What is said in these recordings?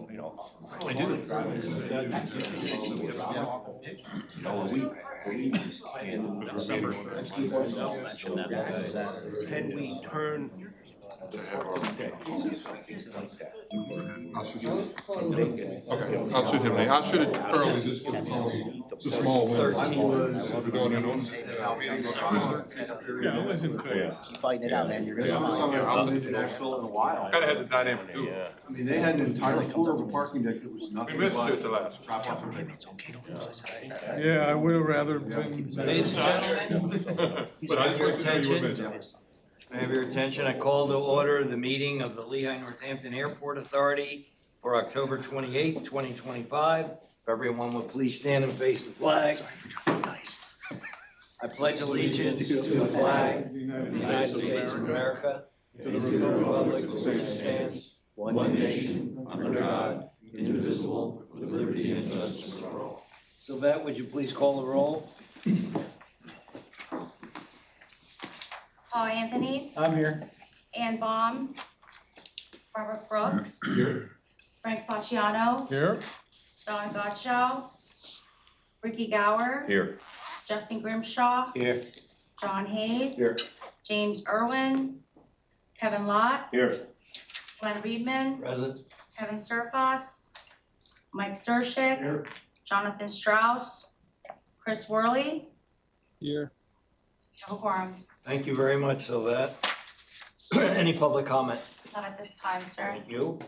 you know. I do. Can we turn? I'll shoot you. Okay, I'll shoot him. I'll shoot it early, just it's a small window. Fighting it out, man. You're First time I've been to Nashville in a while. Kind of had the dynamic do it. I mean, they had an entire floor of a parking deck that was We nothing missed but you at the last one. trap off. Yeah, I would have rather been. Ladies and gentlemen, But I just want to tell you what May I have your attention? I call to order the meeting of the Lehigh Northampton Airport Authority for October 28th, 2025. If everyone would please stand and face the flag. I pledge allegiance to the flag of the United States of America, to the republic for which it stands, one nation, under God, indivisible, with liberty and justice for all. Sylvette, would you please call the roll? Paul Anthony, I'm here. Ann Baum, Robert Brooks, Here. Frank Facciano, Here. Don Gottschall, Ricky Gower, Here. Justin Grimshaw, Here. John Hayes, Here. James Irwin, Kevin Lott, Here. Glenn Reedman, Present. Kevin Surface, Mike Stershik, Here. Jonathan Strauss, Chris Worley, Here. Joe Quorum. Thank you very much, Sylvette. Any public comment? Not at this time, sir. Thank you.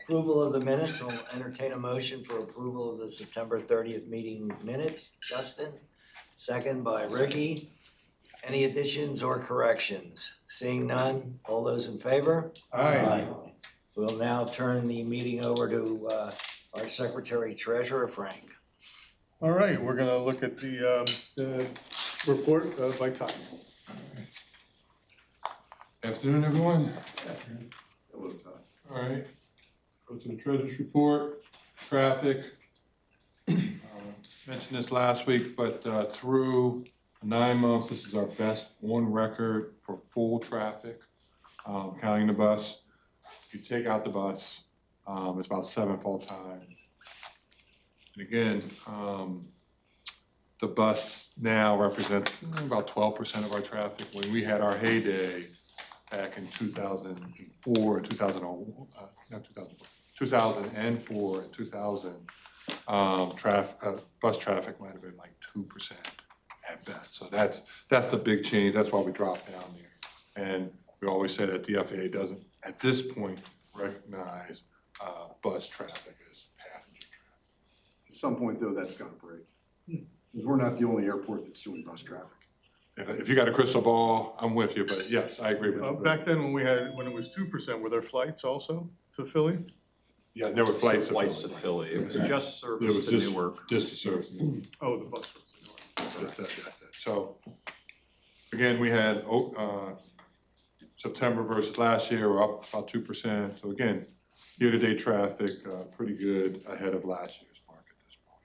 Approval of the minutes. I'll entertain a motion for approval of the September 30th meeting minutes. Justin, second by Ricky. Any additions or corrections? Seeing none, all those in favor? Aye. We'll now turn the meeting over to our Secretary Treasurer, Frank. All right, we're gonna look at the report by time. Afternoon, everyone. All right, go to the treasurer's report, traffic. Mentioned this last week, but through 9 months, this is our best on record for full traffic, counting the bus. If you take out the bus, it's about 7 full-time. And again, the bus now represents about 12% of our traffic. When we had our heyday back in 2004, 2004 and 2000, bus traffic might have been like 2% at best. So that's the big change. That's why we dropped down there. And we always say that the FAA doesn't, at this point, recognize bus traffic as passenger traffic. At some point, though, that's gotta break. Because we're not the only airport that's doing bus traffic. If you got a crystal ball, I'm with you, but yes, I agree with you. Back then, when it was 2%, were there flights also to Philly? Yeah, there were flights. Flights to Philly. It was just service to Newark. Just to service. Oh, the bus was. So, again, we had September versus last year, we're up about 2%. So again, year-to-date traffic, pretty good ahead of last year's mark at this point.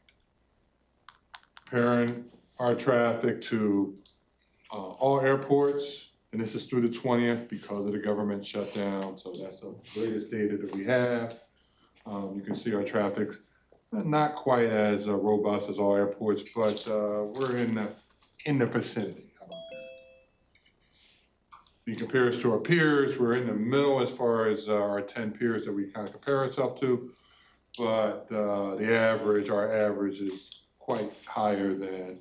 Comparing our traffic to all airports, and this is through the 20th because of the government shutdown. So that's the latest data that we have. You can see our traffic not quite as robust as all airports, but we're in the vicinity. How about that? If you compare us to our peers, we're in the middle as far as our 10 peers that we kind of compare ourselves to, but our average is quite higher than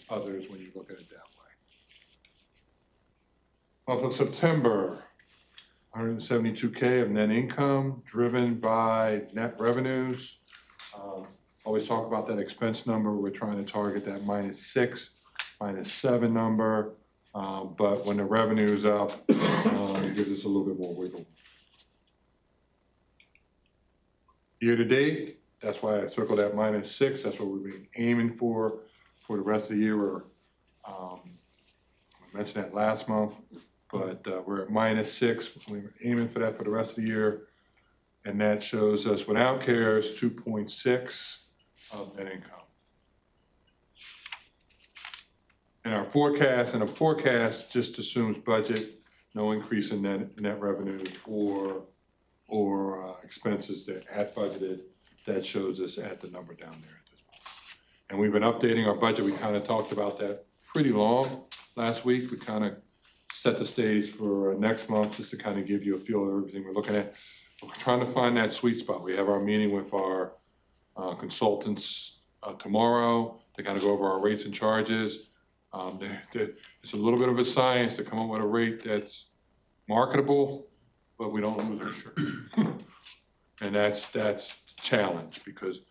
others when you look at it that way. Month of September, 172K of net income driven by net revenues. Always talk about that expense number. We're trying to target that -6, -7 number. But when the revenue's up, it gives us a little bit more wiggle. Year to date, that's why I circled that -6. That's what we've been aiming for the rest of the year. I mentioned that last month, but we're at -6. We're aiming for that for the rest of the year. And that shows us without CARES, 2.6 of net income. And the forecast just assumes budget, no increase in net revenues or or expenses that had budgeted, that shows us at the number down there at this point. And we've been updating our budget. We kind of talked about that pretty long last week. We kind of set the stage for next month just to kind of give you a feel of everything we're looking at. We're trying to find that sweet spot. We have our meeting with our consultants tomorrow to kind of go over our rates and charges. It's a little bit of a science to come up with a rate that's marketable, but we don't lose our shirt. And that's the challenge because,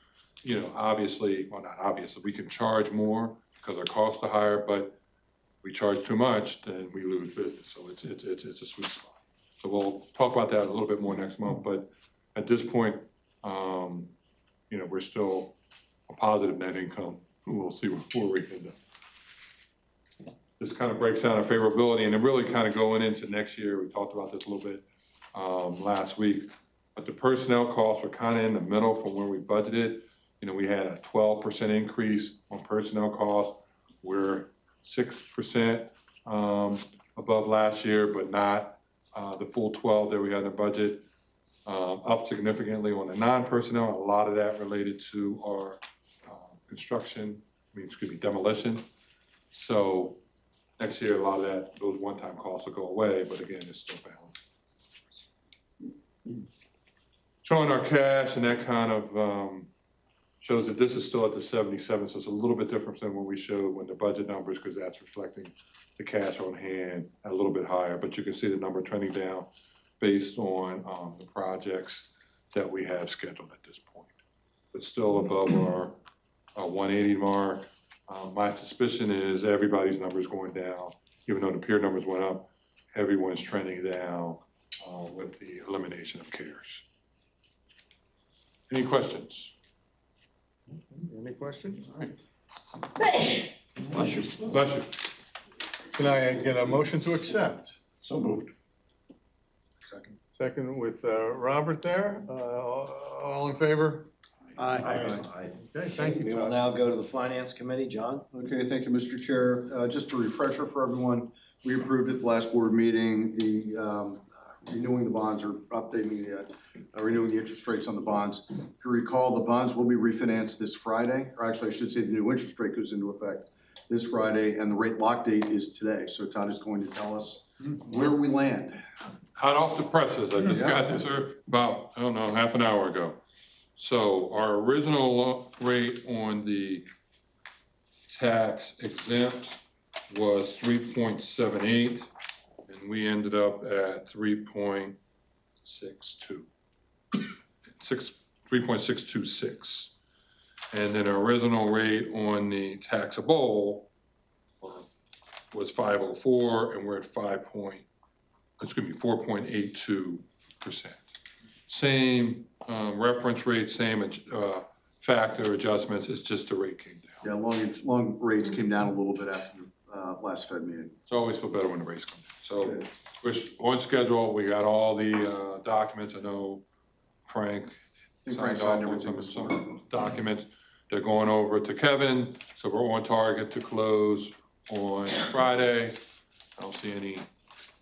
you know, obviously, well, not obviously, we can charge more because our costs are higher, but we charge too much, then we lose business. So it's a sweet spot. So we'll talk about that a little bit more next month, but at this point, you know, we're still a positive net income. We'll see where we end up. This kind of breaks down our favorability, and then really kind of going into next year, we talked about this a little bit last week, but the personnel costs were kind of in the middle from where we budgeted. You know, we had a 12% increase on personnel costs. We're 6% above last year, but not the full 12 that we had in the budget. Up significantly on the non-personnel. A lot of that related to our construction, demolition. So next year, a lot of those one-time costs will go away, but again, it's still balanced. Showing our cash, and that kind of shows that this is still at the 77, so it's a little bit different than what we showed when the budget numbers, because that's reflecting the cash on hand at a little bit higher, but you can see the number trending down based on the projects that we have scheduled at this point. But still above our 180 mark. My suspicion is everybody's numbers going down, even though the peer numbers went up, everyone's trending down with the elimination of CARES. Any questions? Any questions? All right. Bless you. Bless you. Can I get a motion to accept? So moved. Second. Second with Robert there. All in favor? Aye. Okay, thank you, We will Todd. now go to the Finance Committee. John? Okay, thank you, Mr. Chair. Just a refresher for everyone, we approved at the last board meeting, the renewing the bonds or updating the, renewing the interest rates on the bonds. If you recall, the bonds will be refinanced this Friday, or actually I should say the new interest rate goes into effect this Friday, and the rate lock date is today. So Todd is going to tell us where we land. Hot off the presses. I just Yeah. got this about, I don't know, half an hour ago. So our original rate on the tax exempt was 3.78, and we ended up at 3.626. And then our original rate on the taxable was 504, and we're at 4.82%. Same reference rate, same factor adjustments, it's just the rate came down. Yeah, long rates came down a little bit after the last Fed meeting. It's always feel better when the rates come down. So we're on schedule, we got all the documents. I know Frank signed off on some documents. They're going over to Kevin, so we're on target to close on Friday. I don't see any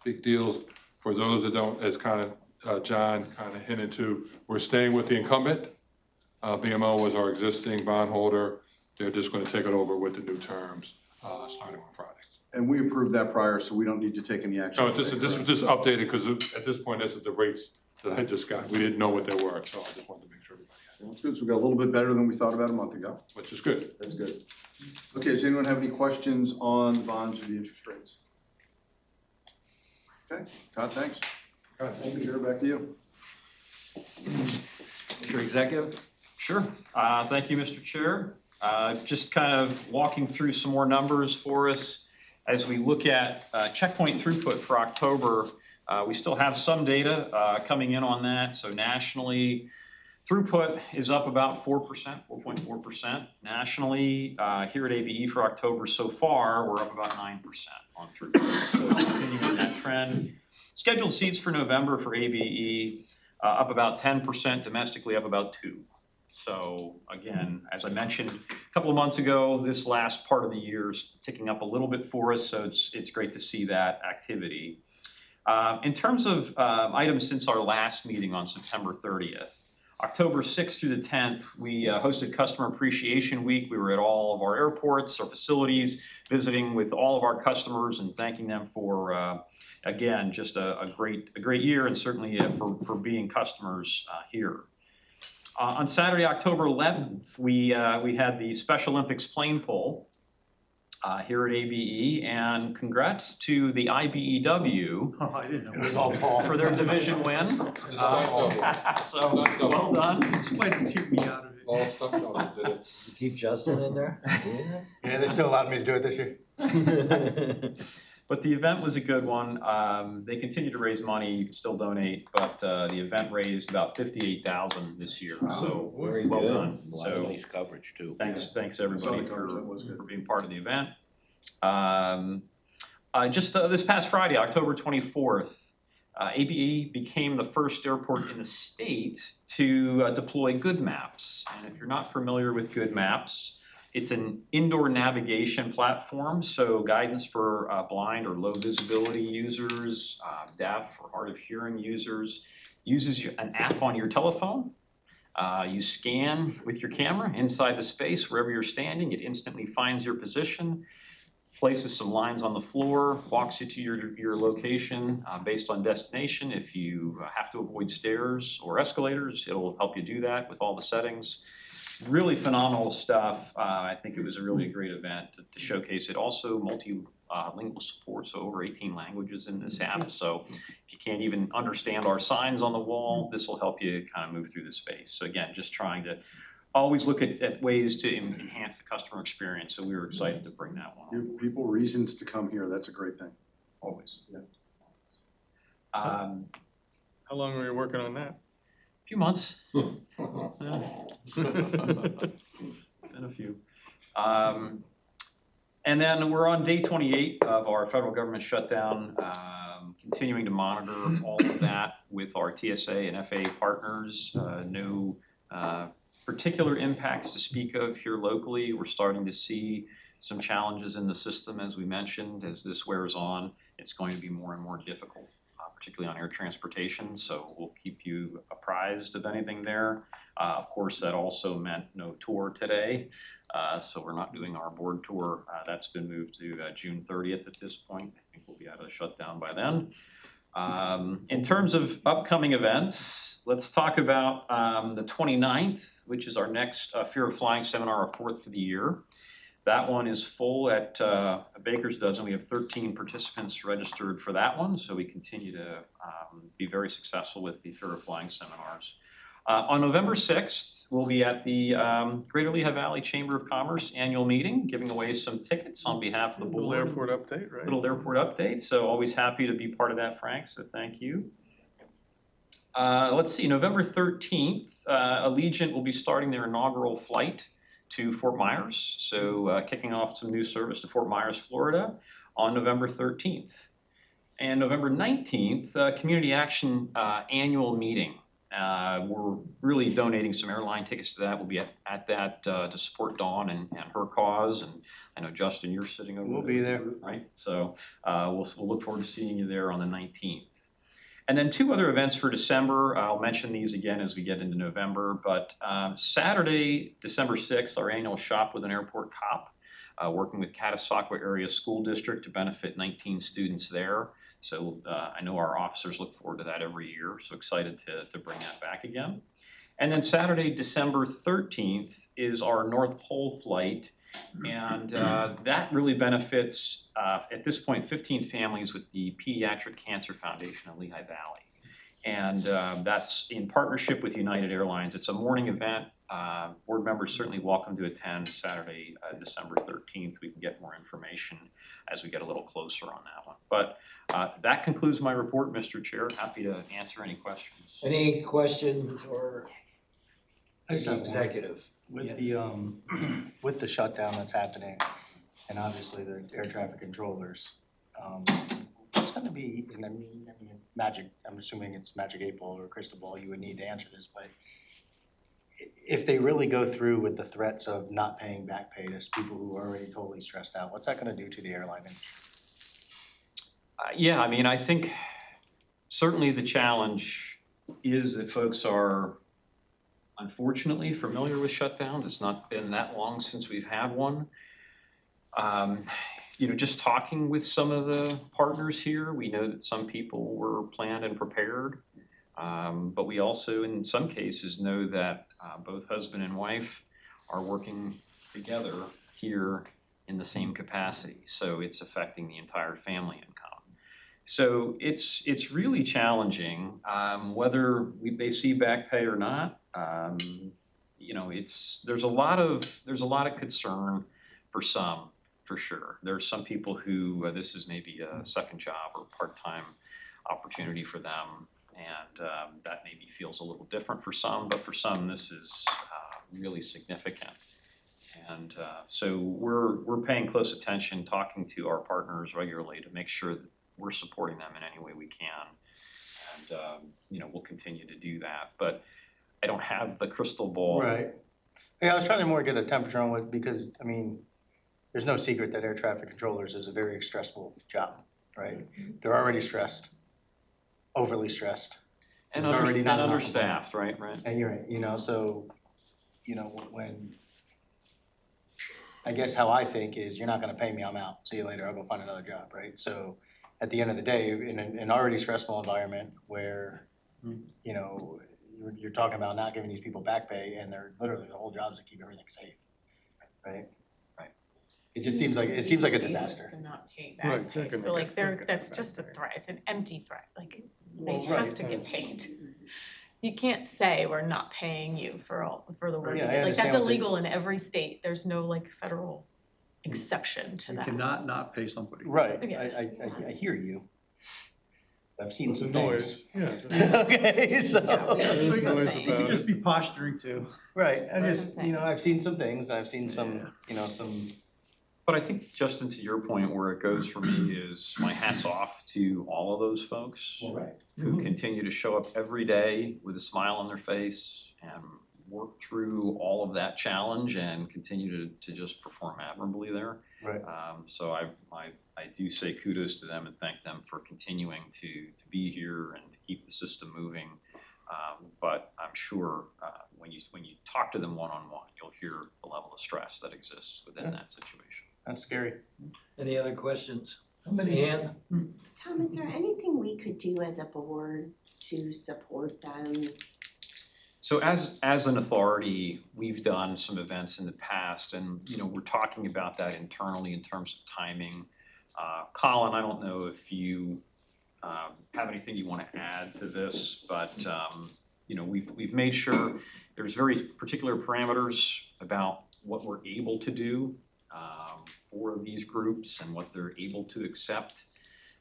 big deals. For those that don't, as kind of John kind of hinted to, we're staying with the incumbent. BMO was our existing bondholder. They're just going to take it over with the new terms starting on Friday. And we approved that prior, so we don't need to take any action. No, this was just updated because at this point, this is the rates that I just got. We didn't know what they were, so I just wanted to make sure everybody had That's good. So we got a little bit better than we thought about a month ago. it, which is good. That's good. Okay, does anyone have any questions on the bonds or the interest rates? Okay, Todd, thanks. Thank you. Back to you. Mr. Executive? Sure. Thank you, Mr. Chair. Just kind of walking through some more numbers for us. As we look at checkpoint throughput for October, we still have some data coming in on that. So nationally, throughput is up about 4%, 4.4%. Nationally, here at ABE for October so far, we're up about 9% on throughput. So continuing that trend. Scheduled seats for November for ABE, up about 10%, domestically up about 2%. So again, as I mentioned a couple of months ago, this last part of the year is ticking up a little bit for us, so it's great to see that activity. In terms of items since our last meeting on September 30th, October 6th through the 10th, we hosted Customer Appreciation Week. We were at all of our airports, our facilities, visiting with all of our customers and thanking them for, again, just a great year, and certainly for being customers here. On Saturday, October 11th, we had the Special Olympics plane pull here at ABE, and congrats to the IBEW. Oh, I didn't know. It was all Paul. For their division win. Just stunt So, well done. It's quite to keep me out of it. All stunt doubles did it. You keep Justin in there? Yeah, they still allowed me to do it this year. But the event was a good one. They continue to raise money. You can still donate, but the event raised about $58,000 this year. So Very well good. done. A lot of So nice coverage too. thanks Saw everybody the coverage, that was good. for being part of the event. Just this past Friday, October 24th, ABE became the first airport in the state to deploy Good Maps. And if you're not familiar with Good Maps, it's an indoor navigation platform, so guidance for blind or low visibility users, deaf or hard of hearing users. Uses an app on your telephone. You scan with your camera inside the space wherever you're standing. It instantly finds your position, places some lines on the floor, walks you to your location based on destination. If you have to avoid stairs or escalators, it'll help you do that with all the settings. Really phenomenal stuff. I think it was a really great event to showcase it. Also multilingual support, so over 18 languages in this app. So if you can't even understand our signs on the wall, this will help you kind of move through the space. So again, just trying to always look at ways to enhance the customer experience. So we were excited to bring that one on. Give people reasons to come here, that's a great thing. Always. Yeah. How long were you working on that? Few months. Yeah. Been a few. And then we're on day 28 of our federal government shutdown, continuing to monitor all of that with our TSA and FAA partners. No particular impacts to speak of here locally. We're starting to see some challenges in the system, as we mentioned. As this wears on, it's going to be more and more difficult, particularly on air transportation. So we'll keep you apprised of anything there. Of course, that also meant no tour today. So we're not doing our board tour. That's been moved to June 30th at this point. I think we'll be out of the shutdown by then. In terms of upcoming events, let's talk about the 29th, which is our next Fear of Flying seminar, our fourth for the year. That one is full at a baker's dozen. We have 13 participants registered for that one, so we continue to be very successful with the Fear of Flying seminars. On November 6th, we'll be at the Greater Lehigh Valley Chamber of Commerce annual meeting, giving away some tickets on behalf of the board. Little airport update, right? Little airport update, so always happy to be part of that, Frank, so thank you. Let's see, November 13th, Allegiant will be starting their inaugural flight to Fort Myers, so kicking off some new service to Fort Myers, Florida on November 13th. And November 19th, Community Action annual meeting. We're really donating some airline tickets to that. We'll be at that to support Dawn and her cause. And I know, Justin, you're sitting over there. We'll be there. Right? So we'll look forward to seeing you there on the 19th. And then two other events for December. I'll mention these again as we get into November. But Saturday, December 6th, our annual Shop with an Airport Cop, working with Catasauqua Area School District to benefit 19 students there. So I know our officers look forward to that every year. So excited to bring that back again. And then Saturday, December 13th is our North Pole flight. And that really benefits, at this point, 15 families with the Pediatric Cancer Foundation of Lehigh Valley. And that's in partnership with United Airlines. It's a morning event. Board members certainly welcome to attend Saturday, December 13th. We can get more information as we get a little closer on that one. But that concludes my report, Mr. Chair. Happy to answer any questions. Any questions or I just have one. executive? With the, with the shutdown that's happening, and obviously the air traffic controllers, what's gonna be, and I mean, magic, I'm assuming it's magic 8-ball or crystal ball, you would need to answer this, but if they really go through with the threats of not paying back pay to people who are already totally stressed out, what's that gonna do to the airline industry? Yeah, I mean, I think certainly the challenge is that folks are unfortunately familiar with shutdowns. It's not been that long since we've had one. Just talking with some of the partners here, we know that some people were planned and prepared. But we also, in some cases, know that both husband and wife are working together here in the same capacity. So it's affecting the entire family income. So it's really challenging, whether they see back pay or not. There's a lot of concern for some, for sure. There's some people who this is maybe a second job or part-time opportunity for them, and that maybe feels a little different for some, but for some this is really significant. And so we're paying close attention, talking to our partners regularly to make sure that we're supporting them in any way we can. And we'll continue to do that. But I don't have the crystal ball. Right. Yeah, I was trying to more get a temperature on it because, I mean, there's no secret that air traffic controllers is a very stressful job, right? They're already stressed, overly stressed. And There's already not enough of them. understaffed, right? And you're right, so, when, I guess how I think is, you're not gonna pay me, I'm out. See you later, I'll go find another job, right? So at the end of the day, in an already stressful environment where, you're talking about not giving these people back pay and they're literally, the whole job is to keep everything safe, right? Right. It just seems like a disaster. To not pay Right, back pay, they're so gonna like get- they're, they're gonna that's get just a back. threat, it's an empty threat, like they Well, have right, to get that's- paid. You can't say we're not paying you for the work you Yeah, I did, like understand that's what they- illegal in every state, there's no like federal exception to You that. cannot not pay somebody. Right, Yeah. I hear you. I've seen It's a some noise, things. yeah. Okay, so. There's noise You could about just it. be posturing too. Right, I Certain just, things. I've seen some things, I've seen some, some. But I think, Justin, to your point, where it goes for me is my hat's off to all of those folks Right. who continue to show up every day with a smile on their face and work through all of that challenge and continue to just perform admirably there. Right. So I do say kudos to them and thank them for continuing to be here and to keep the system moving. But I'm sure when you talk to them one-on-one, you'll hear the level of stress that exists within that situation. That's scary. Any other questions? Ann? Tom, is there anything we could do as a board to support them? So as an authority, we've done some events in the past, and we're talking about that internally in terms of timing. Colin, I don't know if you have anything you want to add to this, but we've made sure there's very particular parameters about what we're able to do for these groups and what they're able to accept.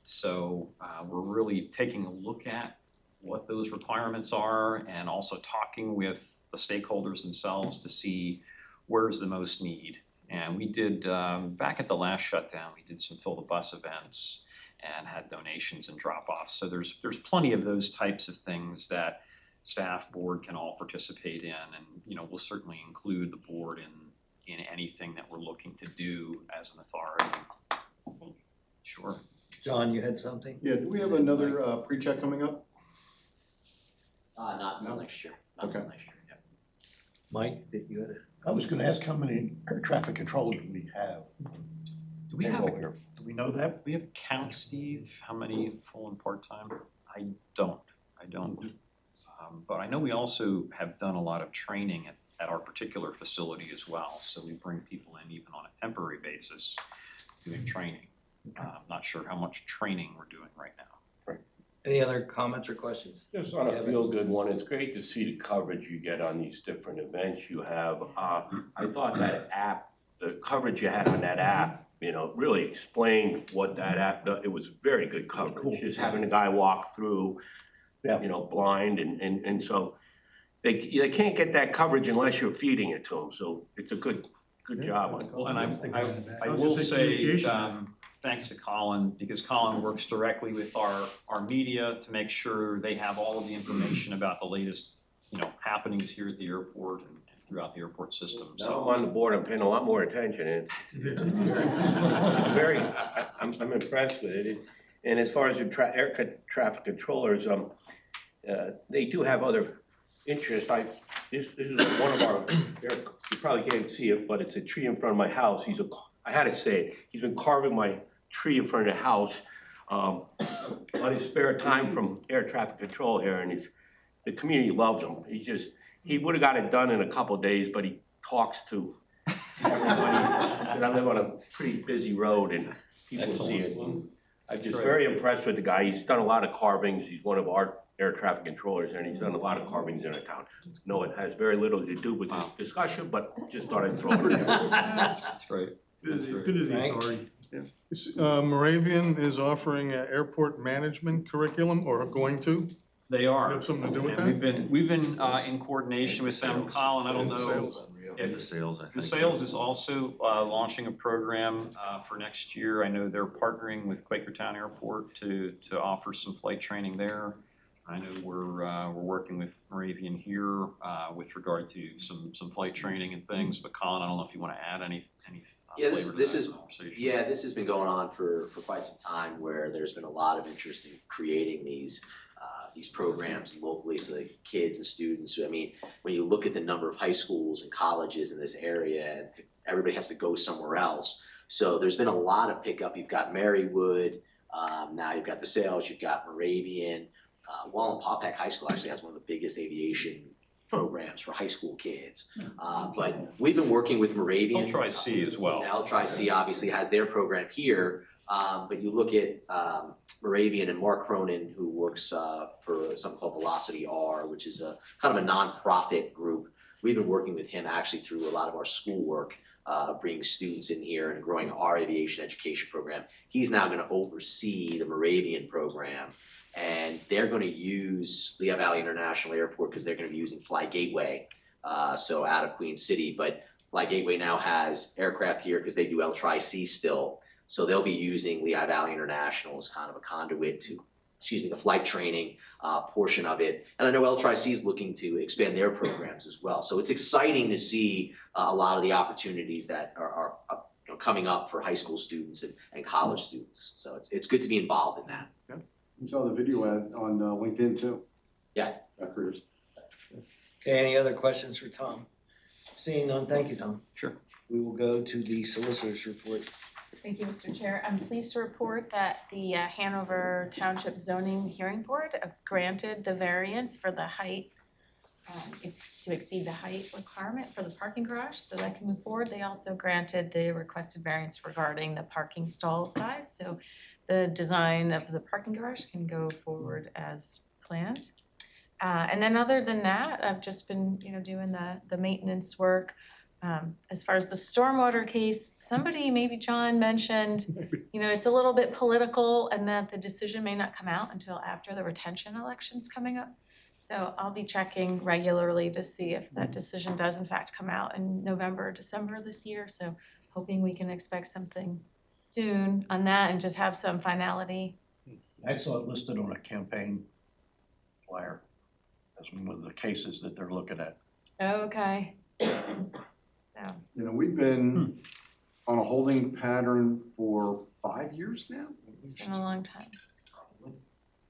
So we're really taking a look at what those requirements are and also talking with the stakeholders themselves to see where's the most need. And we did, back at the last shutdown, we did some fill the bus events and had donations and drop-offs. So there's plenty of those types of things that staff, board can all participate in. And we'll certainly include the board in anything that we're looking to do as an authority. Thanks. Sure. John, you had something? Yeah, do we have another pre-check coming up? Not until No? next year. Okay. Yeah. Mike, did you have a? I was gonna ask how many air traffic controllers do we have? Do we have Do we know that? Do we have count, Steve, how many full and part-time? I don't. But I know we also have done a lot of training at our particular facility as well. So we bring people in even on a temporary basis doing training. Not sure how much training we're doing right now. Any other comments or questions? Just on a Kevin? feel-good one, it's great to see the coverage you get on these different events you have. I thought that app, the coverage you had on that app, really explained what that app does. It was very good coverage. Cool. Just having a guy walk through, Yeah. blind and so they can't get that coverage unless you're feeding it to them. So it's a good job on. Well, and I I'll will just say say, communication. thanks to Colin, because Colin works directly with our media to make sure they have all of the information about the latest, happenings here at the airport and throughout the airport system. Now I'm So on the board, I'm paying a lot more attention and I'm impressed with it. And as far as the traffic controllers, they do have other interests. This is one of our, you probably can't see it, but it's a tree in front of my house. I had to say it, he's been carving my tree in front of the house on his spare time from air traffic control here, and the community loves him. He would have got it done in a couple of days, but he talks to everybody. And I live on a pretty busy road, and people see it. I'm just very impressed with the guy. He's done a lot of carvings. He's one of our air traffic controllers, and he's done a lot of carvings in the town. No, it has very little to do with this discussion, but just thought I'd throw it in there. That's great. Good as the Frank? authority. Moravian is offering an airport management curriculum, or going to? They are. Have something to do with And that? we've been in coordination with them. Colin, I don't know. Sales. if- The sales, I The think. sales is also launching a program for next year. I know they're partnering with Quakertown Airport to offer some flight training there. I know we're working with Moravian here with regard to some flight training and things. But Colin, I don't know if you want to add any Yeah, flavor to this that is, conversation. yeah, this has been going on for quite some time, where there's been a lot of interest in creating these programs locally, so that kids and students, I mean, when you look at the number of high schools and colleges in this area, and everybody has to go somewhere else. So there's been a lot of pickup. You've got Marywood, now you've got the sales, you've got Moravian. Wallenpaupack High School actually has one of the biggest aviation programs for high school kids. But we've been working with Moravian. L-Tri-C as well. L-Tri-C obviously has their program here, but you look at Moravian and Mark Cronin, who works for something called Velocity R, which is a kind of a nonprofit group. We've been working with him actually through a lot of our schoolwork, bringing students in here and growing our aviation education program. He's now going to oversee the Moravian program. And they're going to use Lehigh Valley International Airport because they're going to be using Fly Gateway, so out of Queen City. But Fly Gateway now has aircraft here because they do L-Tri-C still. So they'll be using Lehigh Valley International as kind of a conduit to, the flight training portion of it. And I know L-Tri-C is looking to expand their programs as well. So it's exciting to see a lot of the opportunities that are coming up for high school students and college students. So it's good to be involved in that. You saw the video ad on LinkedIn too. Yeah. Careers. Okay, any other questions for Tom? Seeing none, thank you, Tom. Sure. We will go to the solicitor's report. Thank you, Mr. Chair. I'm pleased to report that the Hanover Township Zoning Hearing Board granted the variance for the height. It's to exceed the height requirement for the parking garage, so that can move forward. They also granted the requested variance regarding the parking stall size, so the design of the parking garage can go forward as planned. And then other than that, I've just been, doing the maintenance work. As far as the stormwater case, somebody, maybe John, mentioned, it's a little bit political and that the decision may not come out until after the retention election's coming up. So I'll be checking regularly to see if that decision does in fact come out in November or December this year. So hoping we can expect something soon on that and just have some finality. I saw it listed on a campaign flyer as one of the cases that they're looking at. Okay. So, We've been on a holding pattern for 5 years now. it's been a long time.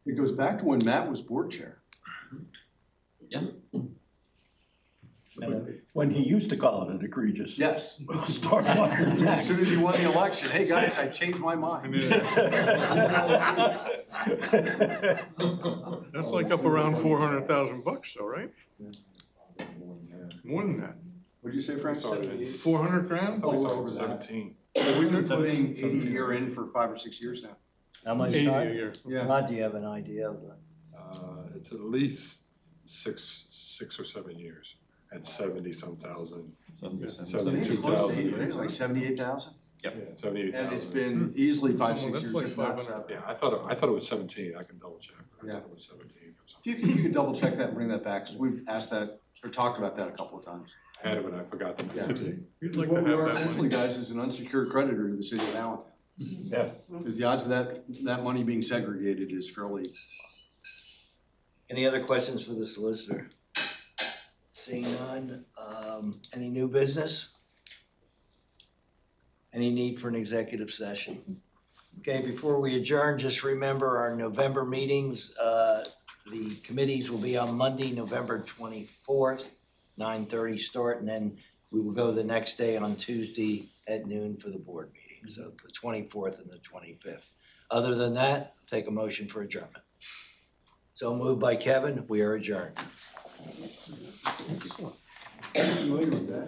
It goes back to when Matt was board chair. When he used to call it an egregious Yes. stormwater As tax. soon as he won the election, hey guys, I changed my mind. That's like up around $400,000 though, right? More than that. What'd you say, Frank? 400 grand? Oh, well over that. 17. We've been putting 80 a year in for 5 or 6 years now. How much 80 a time? year. Yeah. Do you have an idea of that? It's at least six or 7 years at 70-some thousand. It's 72,000. like 78,000. Yeah, 78,000. And it's been easily 5, That's 6 years, like if not 500. 7. Yeah, I thought it was 17. I can double check. I Yeah. thought it was 17 or something. If you could double check that and bring that back, because we've asked that, or talked about that a couple of times. I had it, but I forgot to Yeah. mention it. We'd like What to we have are that essentially, money. guys, is an unsecured creditor to the city of Allentown. Yeah. Because the odds of that money being segregated is fairly. Any other questions for the solicitor? Seeing none, any new business? Any need for an executive session? Okay, before we adjourn, just remember our November meetings. The committees will be on Monday, November 24th, 9:30 start, and then we will go the next day on Tuesday at noon for the board meeting, so the 24th and the 25th. Other than that, take a motion for adjournment. So moved by Kevin, we are adjourned. Familiar with that?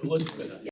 Elizabeth.